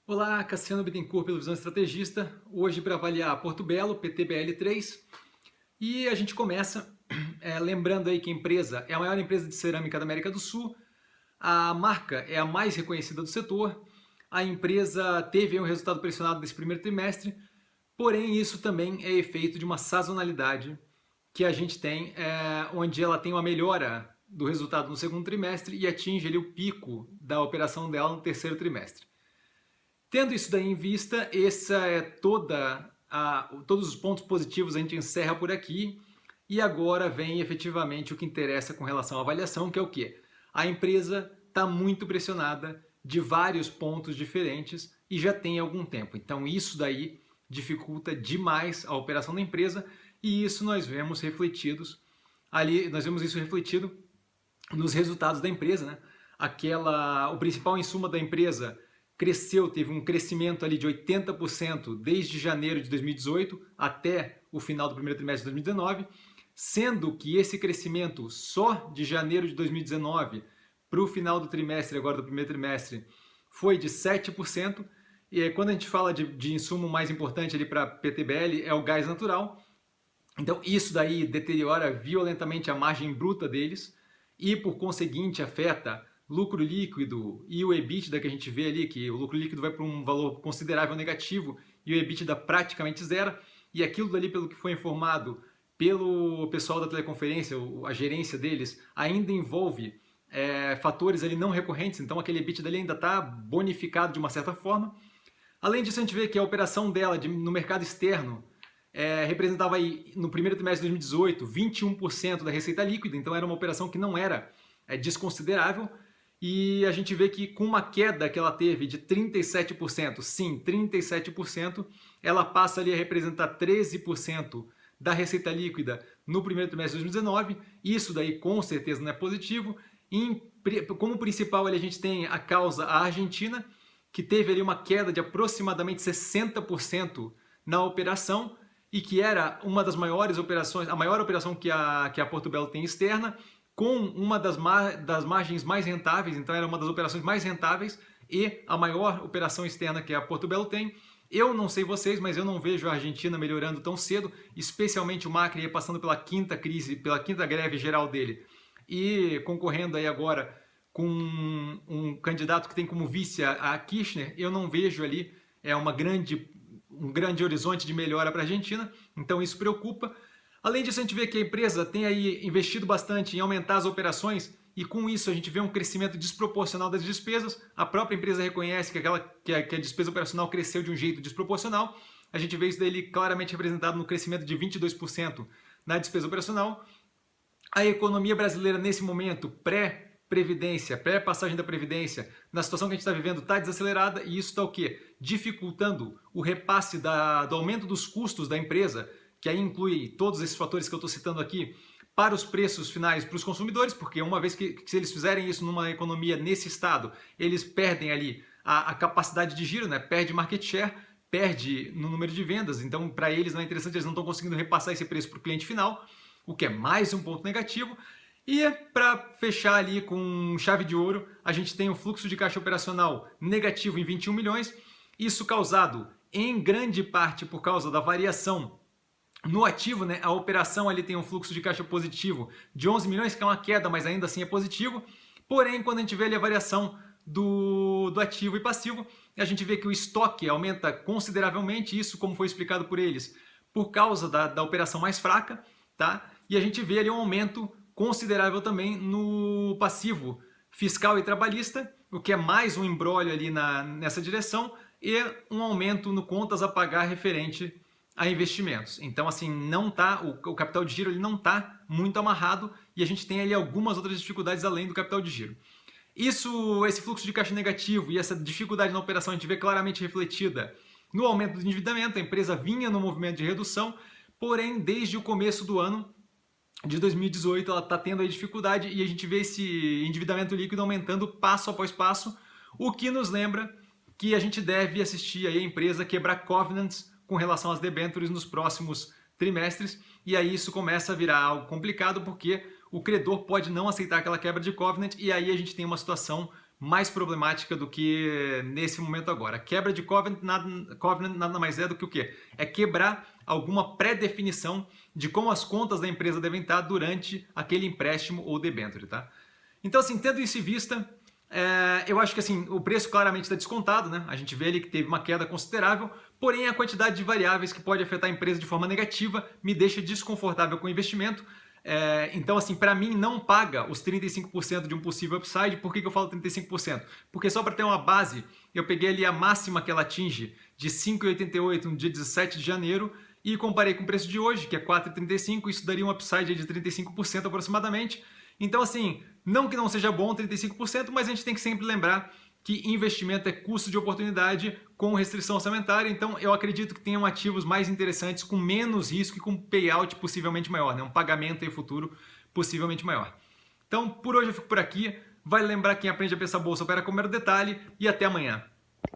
Olá, Cassiano Bittencourt pelo Visão Estrategista, hoje para avaliar Porto Belo, PTBL3. E a gente começa lembrando aí que a empresa é a maior empresa de cerâmica da América do Sul, a marca é a mais reconhecida do setor, a empresa teve um resultado pressionado nesse primeiro trimestre, porém isso também é efeito de uma sazonalidade que a gente tem, onde ela tem uma melhora do resultado no segundo trimestre e atinge ali o pico da operação dela no terceiro trimestre. Tendo isso daí em vista, essa é todos os pontos positivos a gente encerra por aqui e agora vem efetivamente o que interessa com relação à avaliação, que é o quê? A empresa está muito pressionada de vários pontos diferentes e já tem algum tempo. Então isso daí dificulta demais a operação da empresa e isso nós vemos isso refletido nos resultados da empresa, né? O principal insumo da empresa cresceu, teve um crescimento ali de 80% desde janeiro de 2018 até o final do primeiro trimestre de 2019, sendo que esse crescimento só de janeiro de 2019 para o final do trimestre, agora do primeiro trimestre, foi de 7%. E quando a gente fala de insumo mais importante ali para PTBL é o gás natural. Então isso daí deteriora violentamente a margem bruta deles e por conseguinte afeta lucro líquido e o EBITDA que a gente vê ali, que o lucro líquido vai para um valor considerável negativo e o EBITDA praticamente zero, e aquilo dali, pelo que foi informado pelo pessoal da teleconferência, a gerência deles, ainda envolve fatores ali não recorrentes, então aquele EBITDA dali ainda está bonificado de uma certa forma. Além disso, a gente vê que a operação dela no mercado externo representava aí, no primeiro trimestre de 2018, 21% da receita líquida, então era uma operação que não era desconsiderável. E a gente vê que com uma queda que ela teve de 37%, sim, 37%, ela passa ali a representar 13% da receita líquida no primeiro trimestre de 2019. Isso daí com certeza não é positivo. Como principal ali a gente tem a causa a Argentina, que teve ali uma queda de aproximadamente 60% na operação e que era uma das maiores operações, a maior operação que a Porto Belo tem externa, com uma das margens mais rentáveis, então era uma das operações mais rentáveis e a maior operação externa que a Porto Belo tem. Eu não sei vocês, mas eu não vejo a Argentina melhorando tão cedo, especialmente o Macri passando pela quinta crise, pela quinta greve geral dele e concorrendo aí agora com um candidato que tem como vice a Kirchner. Eu não vejo ali um grande horizonte de melhora para a Argentina, então isso preocupa. Além disso, a gente vê que a empresa tem aí investido bastante em aumentar as operações e com isso a gente vê um crescimento desproporcional das despesas. A própria empresa reconhece que a despesa operacional cresceu de um jeito desproporcional. A gente vê isso daí claramente representado no crescimento de 22% na despesa operacional. A economia brasileira nesse momento, pré-previdência, pré-passagem da Previdência, na situação que a gente está vivendo, está desacelerada e isso está o quê? Dificultando o repasse do aumento dos custos da empresa, que aí inclui todos esses fatores que eu estou citando aqui, para os preços finais para os consumidores, porque uma vez que se eles fizerem isso numa economia nesse estado, eles perdem ali a capacidade de giro, né? Perde market share, perde no número de vendas, então para eles não é interessante, eles não estão conseguindo repassar esse preço para o cliente final, o que é mais um ponto negativo. E para fechar ali com chave de ouro, a gente tem um fluxo de caixa operacional negativo em 21 milhões, isso causado em grande parte por causa da variação no ativo, né, a operação ali tem um fluxo de caixa positivo de 11 milhões, que é uma queda, mas ainda assim é positivo. Porém, quando a gente vê ali a variação do ativo e passivo, a gente vê que o estoque aumenta consideravelmente, isso como foi explicado por eles, por causa da operação mais fraca, tá? E a gente vê ali um aumento considerável também no passivo fiscal e trabalhista, o que é mais um imbróglio ali nessa direção, e um aumento no contas a pagar referente a investimentos. Então, assim, o capital de giro ele não está muito amarrado e a gente tem ali algumas outras dificuldades além do capital de giro. Esse fluxo de caixa negativo e essa dificuldade na operação a gente vê claramente refletida no aumento do endividamento. A empresa vinha no movimento de redução, porém, desde o começo do ano de 2018, ela está tendo aí dificuldade e a gente vê esse endividamento líquido aumentando passo após passo, o que nos lembra que a gente deve assistir aí a empresa quebrar covenants com relação às debêntures nos próximos trimestres, e aí isso começa a virar algo complicado, porque o credor pode não aceitar aquela quebra de covenant, e aí a gente tem uma situação mais problemática do que nesse momento agora. A quebra de covenant nada mais é do que o quê? É quebrar alguma pré-definição de como as contas da empresa devem estar durante aquele empréstimo ou debênture, tá? Então, assim, tendo isso em vista, eu acho que assim, o preço claramente está descontado, né? A gente vê ali que teve uma queda considerável, porém a quantidade de variáveis que pode afetar a empresa de forma negativa me deixa desconfortável com o investimento. Então, assim, para mim não paga os 35% de um possível upside. Por que eu falo 35%? Porque só para ter uma base, eu peguei ali a máxima que ela atinge de 5,88 no dia 17 de janeiro e comparei com o preço de hoje, que é 4,35, isso daria um upside de 35% aproximadamente. Então, assim, não que não seja bom 35%, mas a gente tem que sempre lembrar que investimento é custo de oportunidade com restrição orçamentária, então eu acredito que tenham ativos mais interessantes com menos risco e com payout possivelmente maior, né? Um pagamento em futuro possivelmente maior. Então, por hoje eu fico por aqui. Vale lembrar que quem aprende a pensar bolsa opera com mero detalhe e até amanhã.